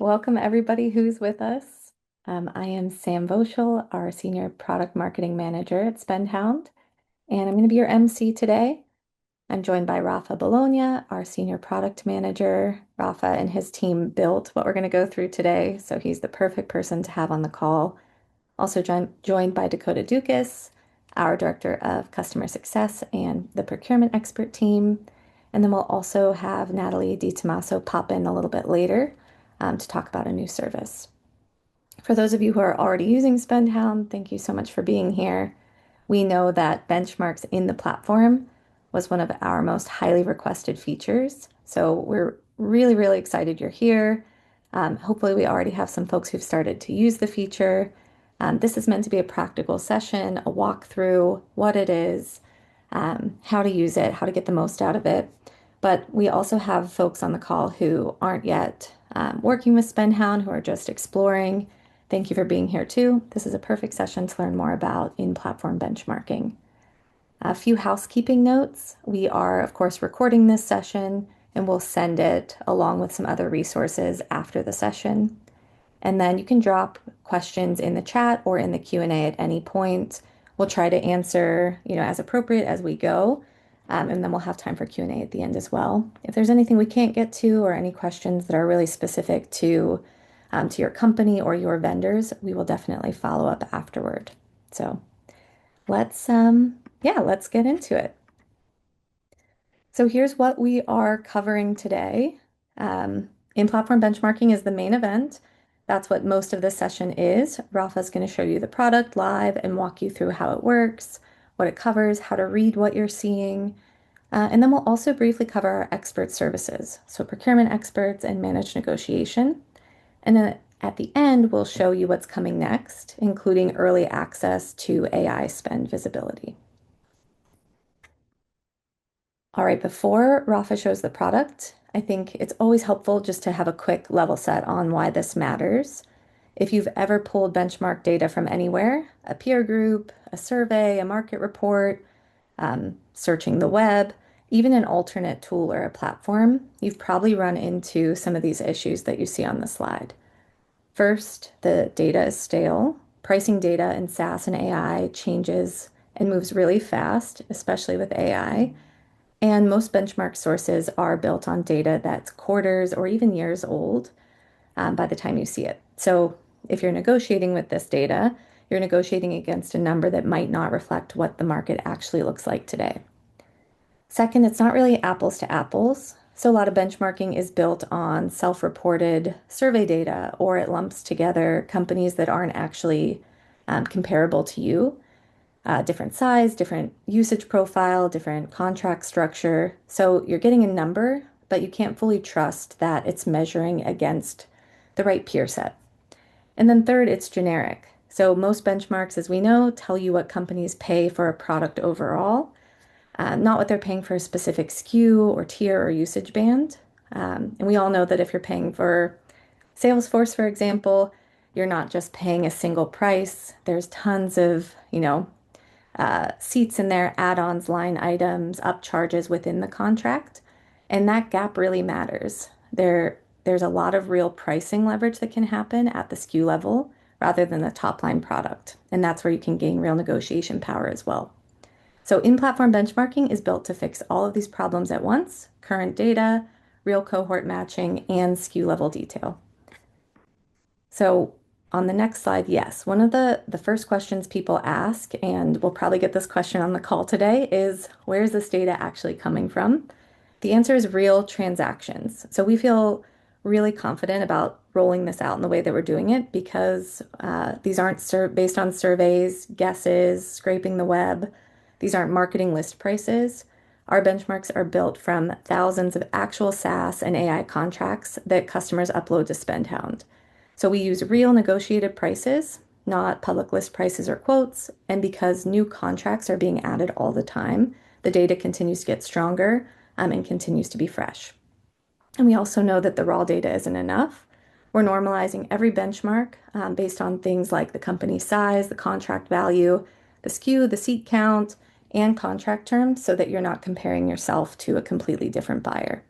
Welcome everybody who's with us. I am Sam Voschel, our Senior Product Marketing Manager at SpendHound, and I'm going to be your MC today. I'm joined by Rafa Bologna, our Senior Product Manager. Rafa and his team built what we're going to go through today, so he's the perfect person to have on the call. Also joined by Dakota Dukas, our Director of Customer Success and the Procurement Expert team. And then we'll also have Natalie DiTomaso pop in a little bit later to talk about a new service. For those of you who are already using SpendHound, thank you so much for being here. We know that benchmarks in the platform was one of our most highly requested features. So we're really, really excited you're here. Hopefully, we already have some folks who've started to use the feature. This is meant to be a practical session, a walkthrough, what it is, how to use it, how to get the most out of it. But we also have folks on the call who aren't yet working with SpendHound, who are just exploring. Thank you for being here too. This is a perfect session to learn more about in-platform benchmarking. A few housekeeping notes. We are, of course, recording this session and we'll send it along with some other resources after the session. And then you can drop questions in the chat or in the Q&A at any point. We'll try to answer, as appropriate as we go. And then we'll have time for Q&A at the end as well. If there's anything we can't get to or any questions that are really specific to your company or your vendors, we will definitely follow up afterward. So let's get into it. So here's what we are covering today. In-platform benchmarking is the main event. That's what most of this session is. Rafa's going to show you the product live and walk you through how it works, what it covers, how to read what you're seeing. And then we'll also briefly cover our expert services, so procurement experts and managed negotiation. And then at the end, we'll show you what's coming next, including early access to AI spend visibility. All right, before Rafa shows the product, I think it's always helpful just to have a quick level set on why this matters. If you've ever pulled benchmark data from anywhere, a peer group, a survey, a market report, searching the web, even an alternate tool or a platform, you've probably run into some of these issues that you see on the slide. First, the data is stale. Pricing data in SaaS and AI changes and moves really fast, especially with AI. And most benchmark sources are built on data that's quarters or even years old by the time you see it. So if you're negotiating with this data, you're negotiating against a number that might not reflect what the market actually looks like today. Second, it's not really apples to apples. So a lot of benchmarking is built on self-reported survey data, or it lumps together companies that aren't actually comparable to you. Different size, different usage profile, different contract structure. So you're getting a number, but you can't fully trust that it's measuring against the right peer set. And then third, it's generic. So most benchmarks, as we know, tell you what companies pay for a product overall, not what they're paying for a specific SKU or tier or usage band. And we all know that if you're paying for Salesforce, for example, you're not just paying a single price. There's tons of, seats in there, add-ons, line items, upcharges within the contract. And that gap really matters. There's a lot of real pricing leverage that can happen at the SKU level rather than the top line product. And that's where you can gain real negotiation power as well. So in-platform benchmarking is built to fix all of these problems at once: current data, real cohort matching, and SKU level detail. So on the next slide, yes, one of the first questions people ask, and we'll probably get this question on the call today, is where's this data actually coming from? The answer is real transactions. So we feel really confident about rolling this out in the way that we're doing it because these aren't based on surveys, guesses, scraping the web. These aren't marketing list prices. Our benchmarks are built from thousands of actual SaaS and AI contracts that customers upload to SpendHound. So we use real negotiated prices, not public list prices or quotes. And because new contracts are being added all the time, the data continues to get stronger and continues to be fresh. And we also know that the raw data isn't enough. We're normalizing every benchmark based on things like the company size, the contract value, the SKU, the seat count, and contract terms so that you're not comparing yourself to a completely different buyer.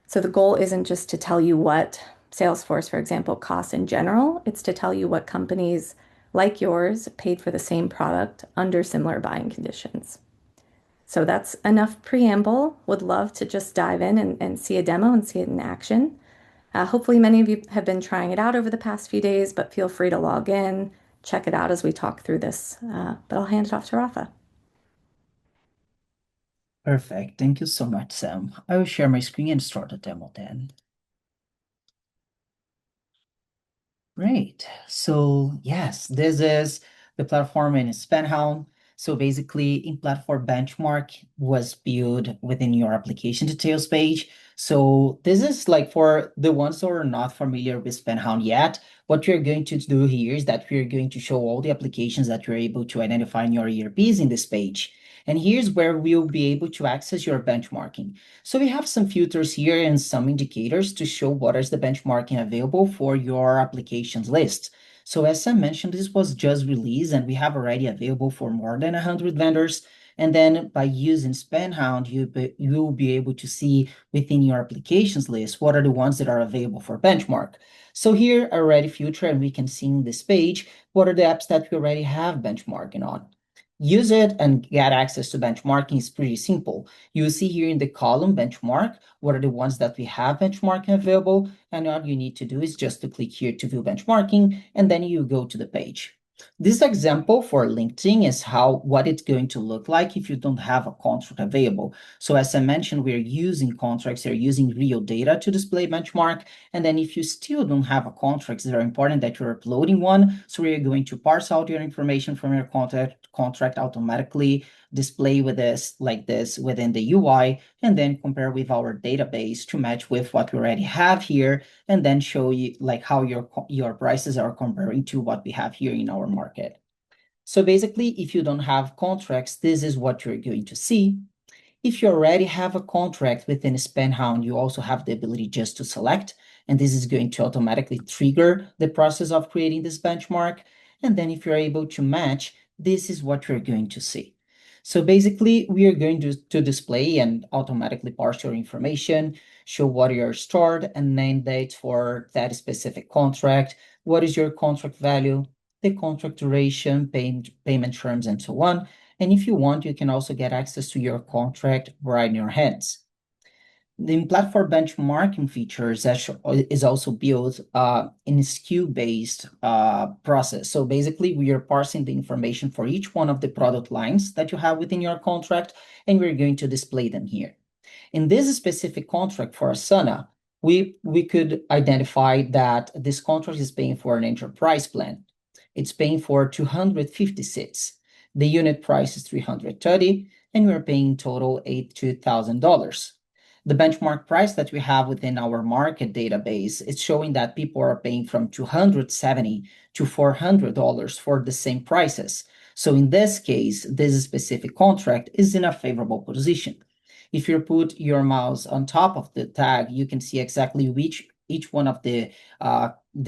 So the goal isn't just to tell you what Salesforce, for example, costs in general. It's to tell you what companies like yours paid for the same product under similar buying conditions. So that's enough preamble. Would love to just dive in and see a demo and see it in action. Hopefully, many of you have been trying it out over the past few days, but feel free to log in, check it out as we talk through this. But I'll hand it off to Rafa. Perfect. Thank you so much, Sam. I will share my screen and start the demo then. Great. So yes, this is the platform in SpendHound. So basically, in-platform benchmark was built within your application details page. So this is like for the ones who are not familiar with SpendHound yet, what you're going to do here is that we're going to show all the applications that you're able to identify in your ERPs in this page. And here's where we'll be able to access your benchmarking. So we have some filters here and some indicators to show what is the benchmarking available for your applications list. So as I mentioned, this was just released and we have already available for more than 100 vendors. And then by using SpendHound, you'll be able to see within your applications list what are the ones that are available for benchmark. So here already filter and we can see in this page what are the apps that we already have benchmarking on. Use it and get access to benchmarking is pretty simple. You see here in the column benchmark, what are the ones that we have benchmarking available, and all you need to do is just to click here to view benchmarking, and then you go to the page. This example for LinkedIn is what it's going to look like if you don't have a contract available. So as I mentioned, we're using contracts, we're using real data to display benchmark. And then if you still don't have a contract, it's very important that you're uploading one. So we're going to parse out your information from your contract automatically, display with this like this within the UI, and then compare with our database to match with what we already have here, and then show you like how your prices are comparing to what we have here in our market. So basically, if you don't have contracts, this is what you're going to see. If you already have a contract within SpendHound, you also have the ability just to select, and this is going to automatically trigger the process of creating this benchmark. And then if you're able to match, this is what you're going to see. So basically, we are going to display and automatically parse your information, show what you're stored and name date for that specific contract, what is your contract value, the contract duration, payment terms, and so on. And if you want, you can also get access to your contract right in your hands. The platform benchmarking features is also built in a SKU-based process. So basically, we are parsing the information for each one of the product lines that you have within your contract, and we're going to display them here. In this specific contract for Asana, we could identify that this contract is paying for an enterprise plan. It's paying for 250 seats. The unit price is 330, and we're paying total $82,000. The benchmark price that we have within our market database is showing that people are paying from $270 to $400 for the same prices. So in this case, this specific contract is in a favorable position. If you put your mouse on top of the tag, you can see exactly which each one of the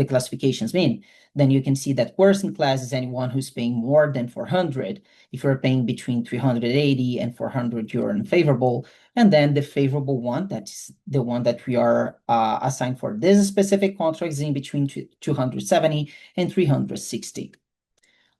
classifications mean. Then you can see that worst in class is anyone who's paying more than 400. If you're paying between 380 and 400, you're unfavorable. And then the favorable one, that's the one that we are assigned for this specific contract, is in between 270 and 360.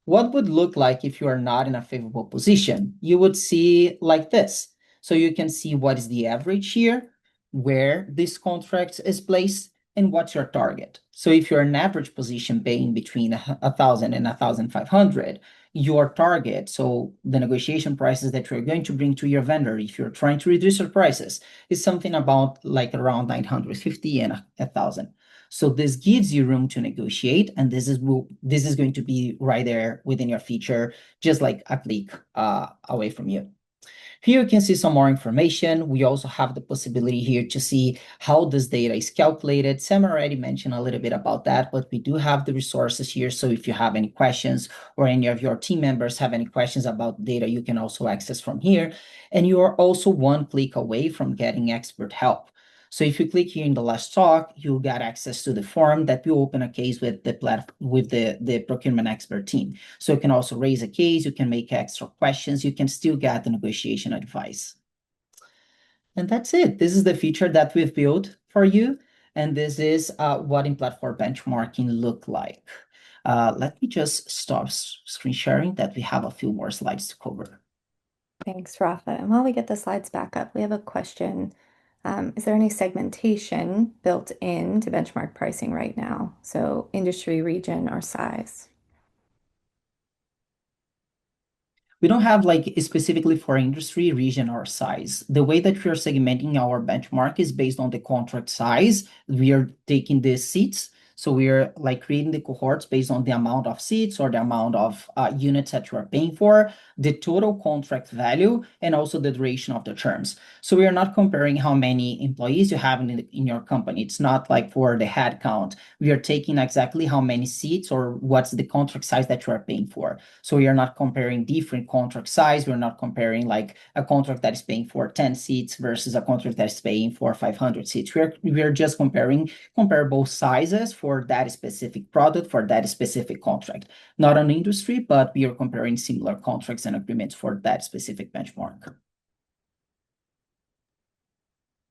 What would look like if you are not in a favorable position? You would see like this. So you can see what is the average here, where this contract is placed, and what's your target. So if you're an average position paying between 1,000 and 1,500, your target, so the negotiation prices that you're going to bring to your vendor, if you're trying to reduce your prices, is something about like around 950 and 1,000. So this gives you room to negotiate, and this is going to be right there within your feature, just like a click away from you. Here you can see some more information. We also have the possibility here to see how this data is calculated. Sam already mentioned a little bit about that, but we do have the resources here. So if you have any questions or any of your team members have any questions about data, you can also access from here. And you are also one click away from getting expert help. So if you click here in the last talk, you'll get access to the form that will open a case with the procurement expert team. So you can also raise a case, you can make extra questions, you can still get the negotiation advice. And that's it. This is the feature that we've built for you. And this is what in-platform benchmarking look like. Let me just stop screen sharing that we have a few more slides to cover. Thanks, Rafa. And while we get the slides back up, we have a question. Is there any segmentation built into benchmark pricing right now? So industry, region, or size? We don't have like specifically for industry, region, or size. The way that we are segmenting our benchmark is based on the contract size. We are taking the seats. So we are like creating the cohorts based on the amount of seats or the amount of units that you are paying for, the total contract value, and also the duration of the terms. So we are not comparing how many employees you have in your company. It's not like for the headcount. We are taking exactly how many seats or what's the contract size that you are paying for. So we are not comparing different contract size. We're not comparing like a contract that is paying for 10 seats versus a contract that is paying for 500 seats. We're just comparing comparable sizes for that specific product, for that specific contract. Not an industry, but we are comparing similar contracts and agreements for that specific benchmark.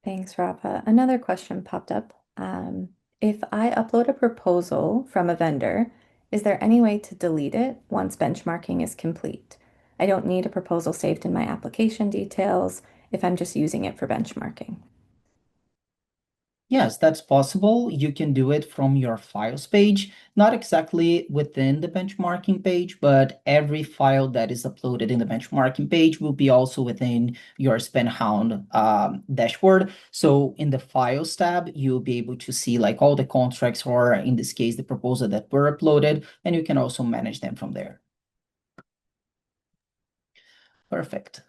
Thanks, Rafa. Another question popped up. If I upload a proposal from a vendor, is there any way to delete it once benchmarking is complete? I don't need a proposal saved in my application details if I'm just using it for benchmarking. Yes, that's possible. You can do it from your files page, not exactly within the benchmarking page, but every file that is uploaded in the benchmarking page will be also within your SpendHound dashboard. So in the Files tab, you'll be able to see like all the contracts, or in this case, the proposal that were uploaded, and you can also manage them from there. Perfect.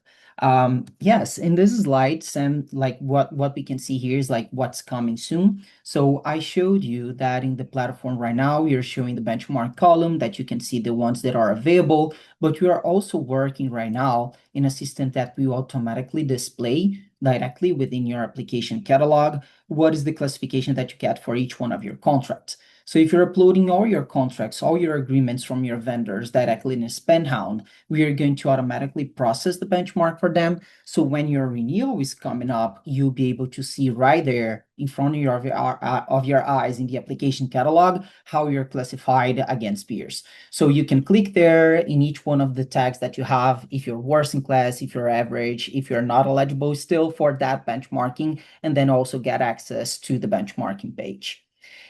Yes, in this slide, Sam, like what we can see here is like what's coming soon. So I showed you that in the platform right now, we are showing the benchmark column that you can see the ones that are available, but we are also working right now in a system that will automatically display directly within your application catalog what is the classification that you get for each one of your contracts. So if you're uploading all your contracts, all your agreements from your vendors directly in a SpendHound, we are going to automatically process the benchmark for them. So when your renewal is coming up, you'll be able to see right there in front of your eyes in the application catalog how you're classified against peers. So you can click there in each one of the tags that you have, if you're worse in class, if you're average, if you're not eligible still for that benchmarking, and then also get access to the benchmarking page.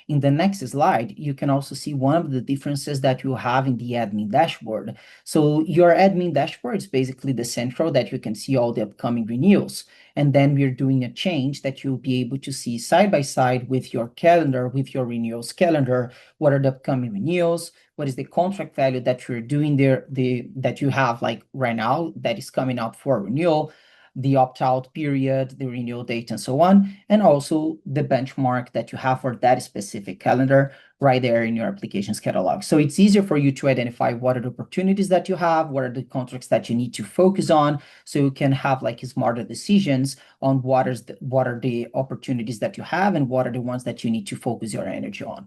In the next slide, you can also see one of the differences that you have in the admin dashboard. So your admin dashboard is basically the central that you can see all the upcoming renewals. And then we're doing a change that you'll be able to see side by side with your calendar, with your renewals calendar, what are the upcoming renewals, what is the contract value that you're doing there, that you have like right now that is coming up for renewal, the opt-out period, the renewal date, and so on, and also the benchmark that you have for that specific calendar right there in your applications catalog. So it's easier for you to identify what are the opportunities that you have, what are the contracts that you need to focus on, so you can have like smarter decisions on what are the opportunities that you have and what are the ones that you need to focus your energy on.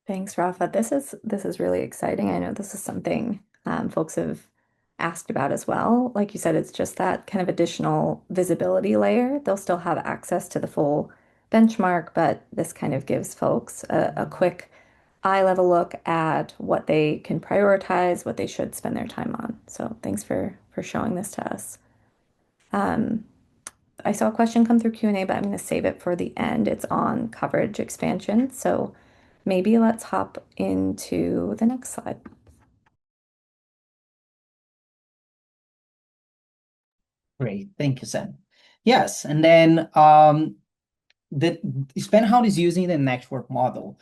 Thanks, Rafa. This is really exciting. I know this is something folks have asked about as well. Like you said, it's just that kind of additional visibility layer. They'll still have access to the full benchmark, but this kind of gives folks a quick eye level look at what they can prioritize, what they should spend their time on. So thanks for showing this to us. Um, I saw a question come through Q&A, but I'm going to save it for the end. It's on coverage expansion. So maybe let's hop into the next slide. Great, thank you, Sam. Yes, and then the SpendHound is using the network model.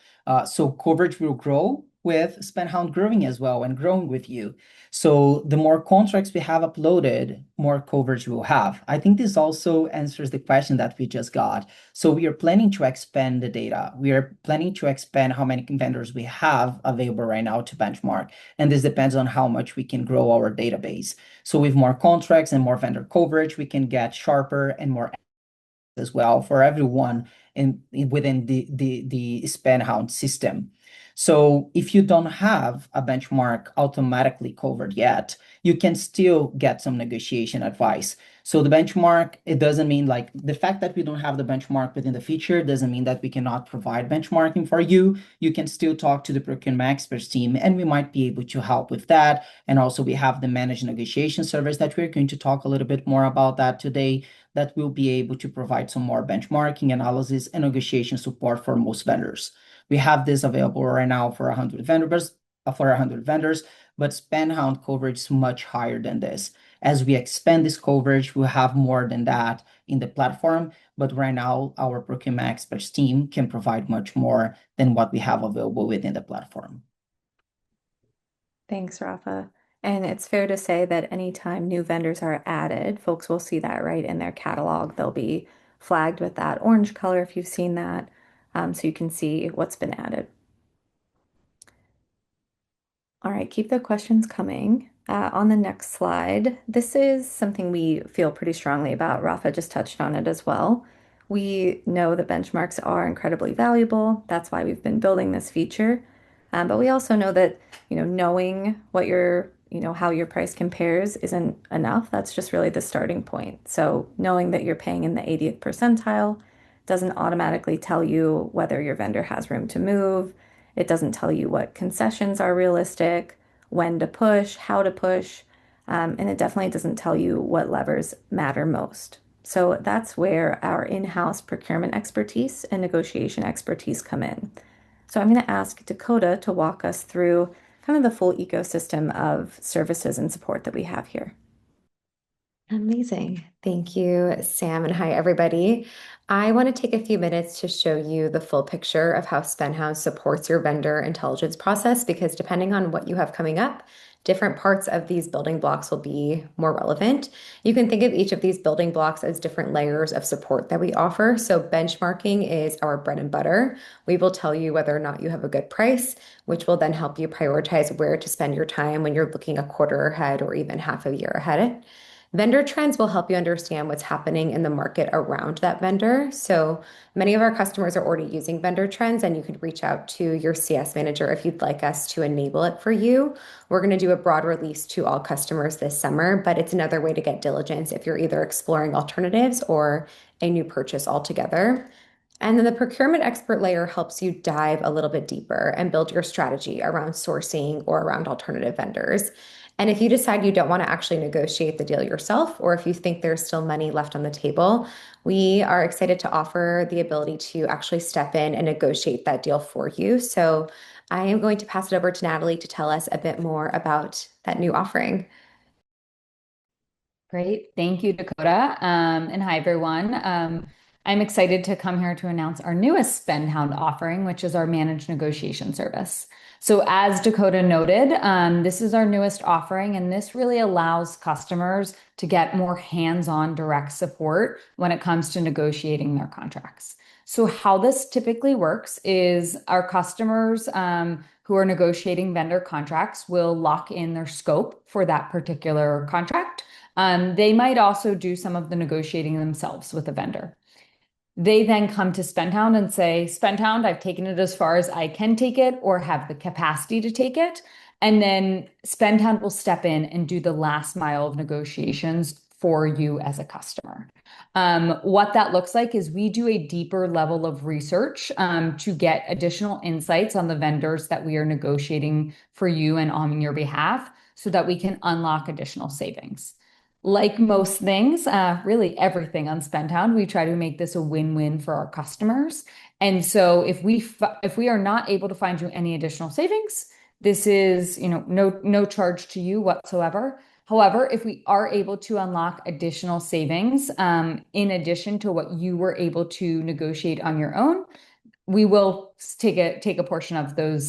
So coverage will grow with SpendHound growing as well and growing with you. So the more contracts we have uploaded, more coverage we'll have. I think this also answers the question that we just got. So we are planning to expand the data. We are planning to expand how many vendors we have available right now to benchmark. And this depends on how much we can grow our database. So with more contracts and more vendor coverage, we can get sharper and more as well for everyone within the SpendHound system. So if you don't have a benchmark automatically covered yet, you can still get some negotiation advice. So the benchmark, it doesn't mean like the fact that we don't have the benchmark within the feature doesn't mean that we cannot provide benchmarking for you. You can still talk to the procurement experts team, and we might be able to help with that. And also we have the managed negotiation service that we're going to talk a little bit more about that today, that will be able to provide some more benchmarking analysis and negotiation support for most vendors. We have this available right now for 100 vendors, but SpendHound coverage is much higher than this. As we expand this coverage, we'll have more than that in the platform. But right now, our procurement experts team can provide much more than what we have available within the platform. Thanks, Rafa. And it's fair to say that anytime new vendors are added, folks will see that right in their catalog. They'll be flagged with that orange color if you've seen that, so you can see what's been added. All right, keep the questions coming. On the next slide, this is something we feel pretty strongly about. Rafa just touched on it as well. We know that benchmarks are incredibly valuable. That's why we've been building this feature. But we also know that, knowing what how your price compares isn't enough. That's just really the starting point. So knowing that you're paying in the 80th percentile doesn't automatically tell you whether your vendor has room to move. It doesn't tell you what concessions are realistic, when to push, how to push, and it definitely doesn't tell you what levers matter most. So that's where our in-house procurement expertise and negotiation expertise come in. So I'm going to ask Dakota to walk us through kind of the full ecosystem of services and support that we have here. Amazing. Thank you, Sam, and hi, everybody. I want to take a few minutes to show you the full picture of how SpendHound supports your vendor intelligence process, because depending on what you have coming up, different parts of these building blocks will be more relevant. You can think of each of these building blocks as different layers of support that we offer. So benchmarking is our bread and butter. We will tell you whether or not you have a good price, which will then help you prioritize where to spend your time when you're looking a quarter ahead or even half a year ahead. Vendor trends will help you understand what's happening in the market around that vendor. So many of our customers are already using vendor trends, and you could reach out to your CS manager if you'd like us to enable it for you. We're going to do a broad release to all customers this summer, but it's another way to get diligence if you're either exploring alternatives or a new purchase altogether. And then the procurement expert layer helps you dive a little bit deeper and build your strategy around sourcing or around alternative vendors. And if you decide you don't want to actually negotiate the deal yourself, or if you think there's still money left on the table, we are excited to offer the ability to actually step in and negotiate that deal for you. So I am going to pass it over to Natalie to tell us a bit more about that new offering. Great. Thank you, Dakota. And hi, everyone. I'm excited to come here to announce our newest SpendHound offering, which is our managed negotiation service. So as Dakota noted, this is our newest offering, and this really allows customers to get more hands-on direct support when it comes to negotiating their contracts. So how this typically works is our customers who are negotiating vendor contracts will lock in their scope for that particular contract. They might also do some of the negotiating themselves with a vendor. They then come to SpendHound and say, SpendHound, I've taken it as far as I can take it or have the capacity to take it. And then SpendHound will step in and do the last mile of negotiations for you as a customer. What that looks like is we do a deeper level of research to get additional insights on the vendors that we are negotiating for you and on your behalf so that we can unlock additional savings. Like most things, really everything on SpendHound, we try to make this a win-win for our customers. And so if we are not able to find you any additional savings, this is no charge to you whatsoever. However, if we are able to unlock additional savings in addition to what you were able to negotiate on your own, we will take a portion of those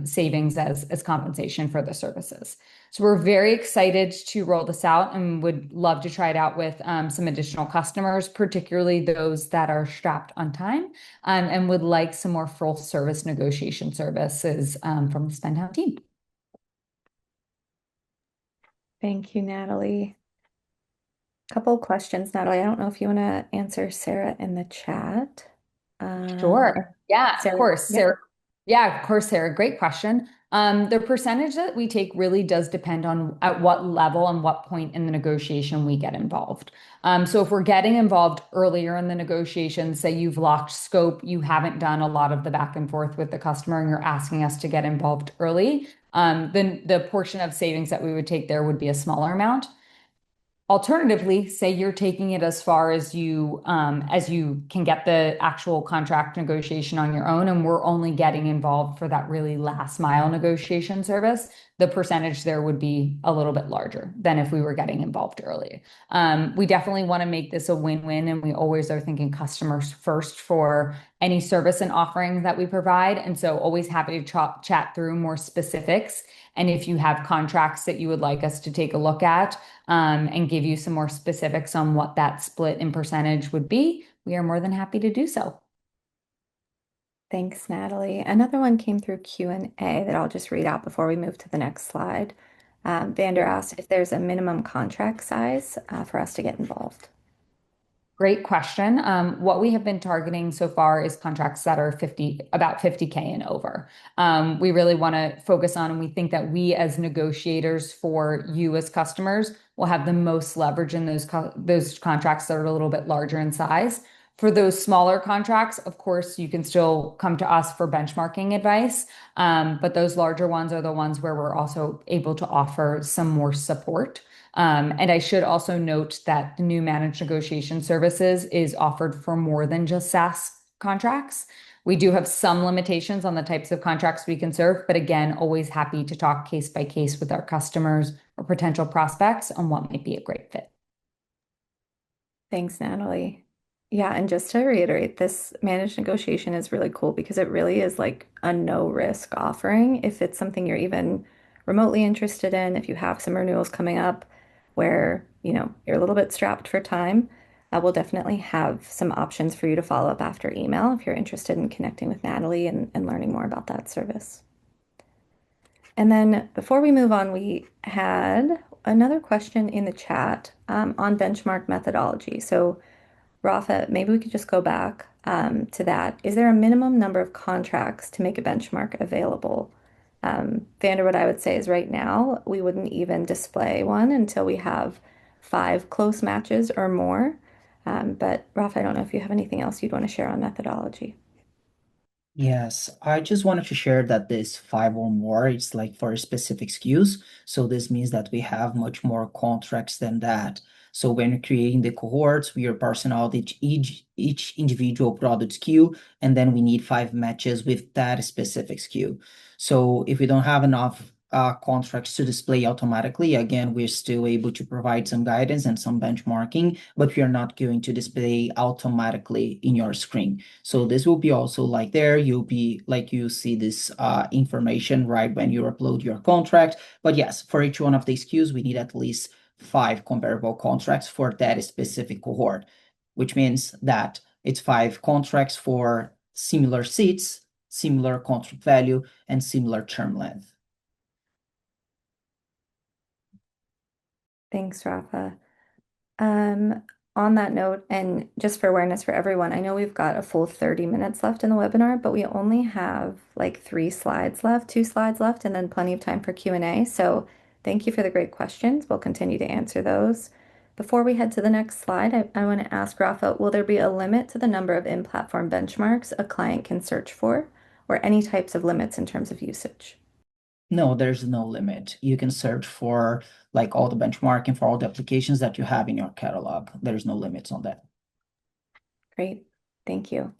savings as compensation for the services. So we're very excited to roll this out and would love to try it out with some additional customers, particularly those that are strapped on time and would like some more full service negotiation services from the SpendHound team. Thank you, Natalie. Couple of questions, Natalie. I don't know if you want to answer Sarah in the chat. Um, Sure. Yeah, of Sarah, course, yeah. Sarah. Yeah, of course, Sarah. Great question. The percentage that we take really does depend on at what level and what point in the negotiation we get involved. So if we're getting involved earlier in the negotiation, say you've locked scope, you haven't done a lot of the back and forth with the customer, and you're asking us to get involved early, then the portion of savings that we would take there would be a smaller amount. Alternatively, say you're taking it as you can get the actual contract negotiation on your own, and we're only getting involved for that really last mile negotiation service. The percentage there would be a little bit larger than if we were getting involved early. We definitely want to make this a win-win, and we always are thinking customers first for any service and offering that we provide. And so, always happy to chat through more specifics. And if you have contracts that you would like us to take a look at, and give you some more specifics on what that split in percentage would be, we are more than happy to do so. Thanks, Natalie. Another one came through Q&A that I'll just read out before we move to the next slide. Vander asked if there's a minimum contract size for us to get involved. Great question. What we have been targeting so far is contracts that are about 50K and over. We really want to focus on, and we think that we as negotiators for you as customers will have the most leverage in those contracts that are a little bit larger in size. For those smaller contracts, of course, you can still come to us for benchmarking advice. But those larger ones are the ones where we're also able to offer some more support. And I should also note that the new managed negotiation services is offered for more than just SaaS contracts. We do have some limitations on the types of contracts we can serve, but again, always happy to talk case by case with our customers or potential prospects on what might be a great fit. Thanks, Natalie. Yeah, and just to reiterate, this managed negotiation is really cool because it really is like a no risk offering. If it's something you're even remotely interested in, if you have some renewals coming up where, you're a little bit strapped for time, we'll definitely have some options for you to follow up after email if you're interested in connecting with Natalie and learning more about that service. And then before we move on, we had another question in the chat on benchmark methodology. So Rafa, maybe we could just go back to that. Is there a minimum number of contracts to make a benchmark available? Vander, what I would say is right now, we wouldn't even display one until we have 5 close matches or more. But Rafa, I don't know if you have anything else you'd want to share on methodology. Yes, I just wanted to share that this five or more, it's like for specific SKUs. So this means that we have much more contracts than that. So when creating the cohorts, we are parsing out each individual product SKU, and then we need 5 matches with that specific SKU. So if we don't have enough contracts to display automatically, again, we're still able to provide some guidance and some benchmarking, but we are not going to display automatically in your screen. So this will be also like there, you'll be like you see this information right when you upload your contract. But yes, for each one of these SKUs, we need at least 5 comparable contracts for that specific cohort, which means that it's 5 contracts for similar seats, similar contract value, and similar term length. Thanks, Rafa. Um, on that note, and just for awareness for everyone, I know we've got a full 30 minutes left in the webinar, but we only have like 3 slides left, 2 slides left, and then plenty of time for Q&A. So thank you for the great questions. We'll continue to answer those. Before we head to the next slide, I want to ask Rafa, will there be a limit to the number of in-platform benchmarks a client can search for, or any types of limits in terms of usage? No, there's no limit. You can search for like all the benchmarking for all the applications that you have in your catalog. There's no limits on that. Great. Thank you.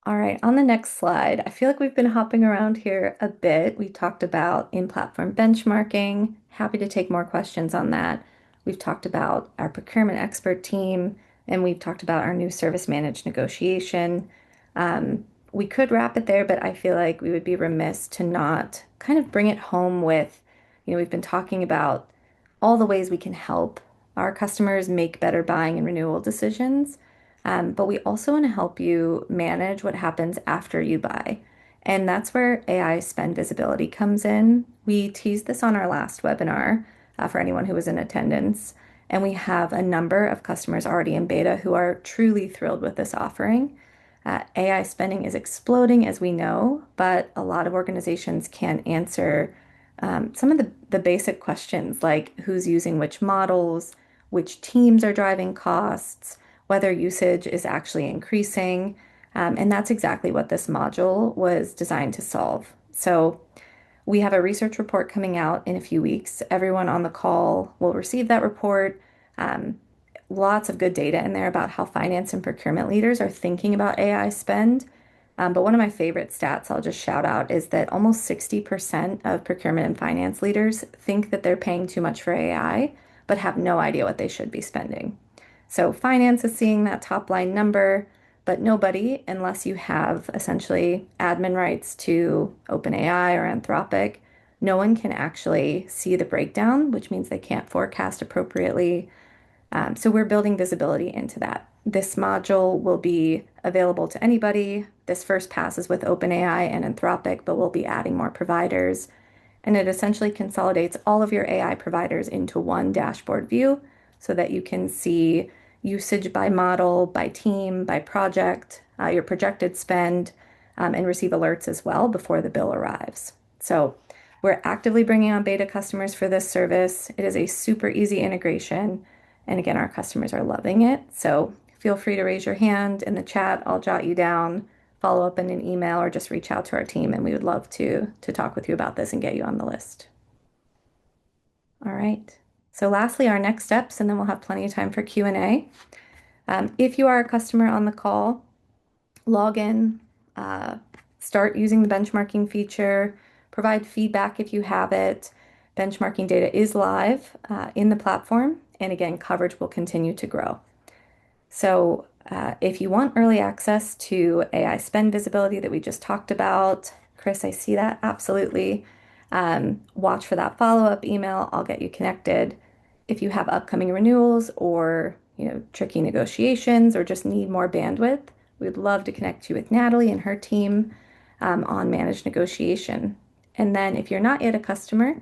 All right, on the next slide, I feel like we've been hopping around here a bit. We talked about in-platform benchmarking. Happy to take more questions on that. We've talked about our procurement expert team, and we've talked about our new service managed negotiation. We could wrap it there, but I feel like we would be remiss to not kind of bring it home with, we've been talking about all the ways we can help our customers make better buying and renewal decisions. But we also want to help you manage what happens after you buy. And that's where AI spend visibility comes in. We teased this on our last webinar for anyone who was in attendance. And we have a number of customers already in beta who are truly thrilled with this offering. AI spending is exploding, as we know, but a lot of organizations can't answer some of the basic questions like who's using which models, which teams are driving costs, whether usage is actually increasing. And that's exactly what this module was designed to solve. So we have a research report coming out in a few weeks. Everyone on the call will receive that report. Um, Lots of good data in there about how finance and procurement leaders are thinking about AI spend. But one of my favorite stats I'll just shout out is that almost 60% of procurement and finance leaders think that they're paying too much for AI, but have no idea what they should be spending. So finance is seeing that top line number, but nobody, unless you have essentially admin rights to OpenAI or Anthropic, no one can actually see the breakdown, which means they can't forecast appropriately. So we're building visibility into that. This module will be available to anybody. This first pass is with OpenAI and Anthropic, but we'll be adding more providers. And it essentially consolidates all of your AI providers into one dashboard view so that you can see usage by model, by team, by project, your projected spend, and receive alerts as well before the bill arrives. So we're actively bringing on beta customers for this service. It is a super easy integration. And again, our customers are loving it. So feel free to raise your hand in the chat. I'll jot you down, follow up in an email, or just reach out to our team, and we would love to talk with you about this and get you on the list. All right. So lastly, our next steps, and then we'll have plenty of time for Q&A. If you are a customer on the call, log in, uh, start using the benchmarking feature, provide feedback if you have it. Benchmarking data is live in the platform, and again, coverage will continue to grow. So if you want early access to AI spend visibility that we just talked about, Chris, I see that absolutely. Watch for that follow-up email. I'll get you connected. If you have upcoming renewals or tricky negotiations or just need more bandwidth, we'd love to connect you with Natalie and her team on managed negotiation. And then if you're not yet a customer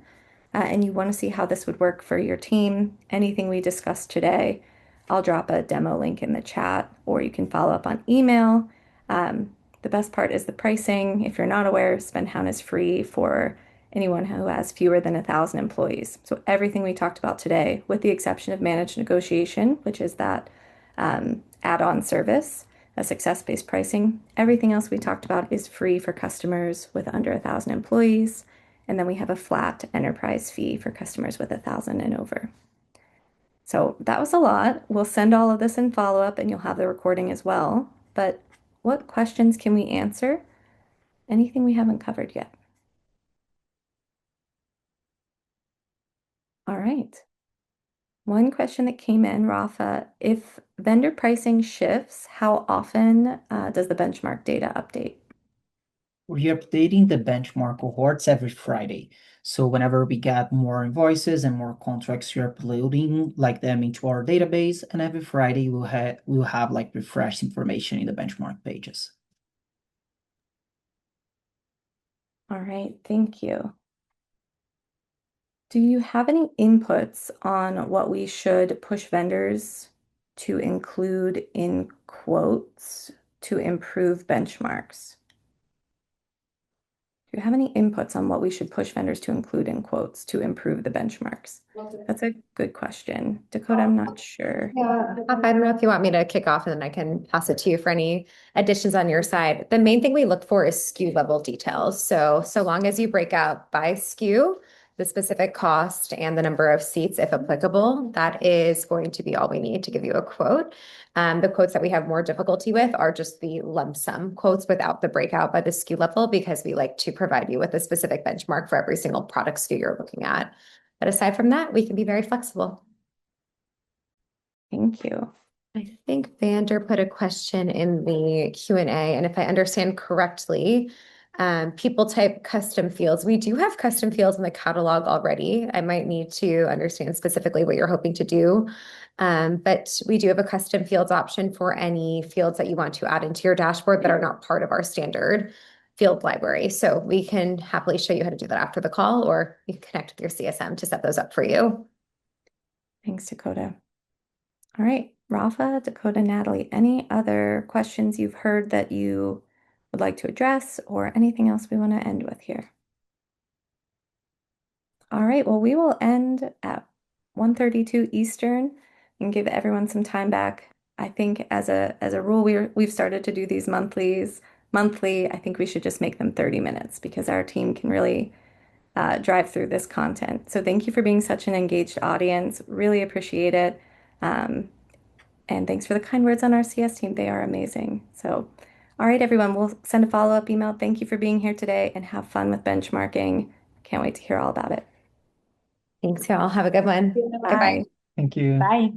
and you want to see how this would work for your team, anything we discussed today, I'll drop a demo link in the chat, or you can follow up on email. The best part is the pricing. If you're not aware, SpendHound is free for anyone who has fewer than 1,000 employees. So everything we talked about today, with the exception of managed negotiation, which is that add-on service, a success-based pricing, everything else we talked about is free for customers with under 1,000 employees. And then we have a flat enterprise fee for customers with 1,000 and over. So that was a lot. We'll send all of this in follow-up and you'll have the recording as well. But what questions can we answer? Anything we haven't covered yet? All right. One question that came in, Rafa, if vendor pricing shifts, how often does the benchmark data update? We're updating the benchmark cohorts every Friday. So whenever we get more invoices and more contracts, you're uploading like them into our database, and every Friday we'll have like refreshed information in the benchmark pages. All right, thank you. Do you have any inputs on what we should push vendors to include in quotes to improve benchmarks? Do you have any inputs on what we should push vendors to include in quotes to improve the benchmarks? That's a good question. Dakota, I'm not sure. Yeah, I don't know if you want me to kick off and then I can pass it to you for any additions on your side. The main thing we look for is SKU level details. So long as you break out by SKU, the specific cost and the number of seats, if applicable, that is going to be all we need to give you a quote. The quotes that we have more difficulty with are just the lump sum quotes without the breakout by the SKU level, because we like to provide you with a specific benchmark for every single product SKU you're looking at. But aside from that, we can be very flexible. Thank you. I think Vander put a question in the Q&A, and if I understand correctly, people type custom fields. We do have custom fields in the catalog already. I might need to understand specifically what you're hoping to do. But we do have a custom fields option for any fields that you want to add into your dashboard that are not part of our standard field library. So we can happily show you how to do that after the call, or you can connect with your CSM to set those up for you. Thanks, Dakota. All right. Rafa, Dakota, Natalie, any other questions you've heard that you would like to address or anything else we want to end with here? All right, well, we will end at 1:32 Eastern and give everyone some time back. I think as a rule, we've started to do these monthly. I think we should just make them 30 minutes because our team can really drive through this content. So thank you for being such an engaged audience. Really appreciate it. Um, and thanks for the kind words on our CS team. They are amazing. So, all right, everyone, we'll send a follow-up email. Thank you for being here today and have fun with benchmarking. Can't wait to hear all about it. Thanks, y'all. Have a good one. Bye. Bye-bye. Thank you. Bye.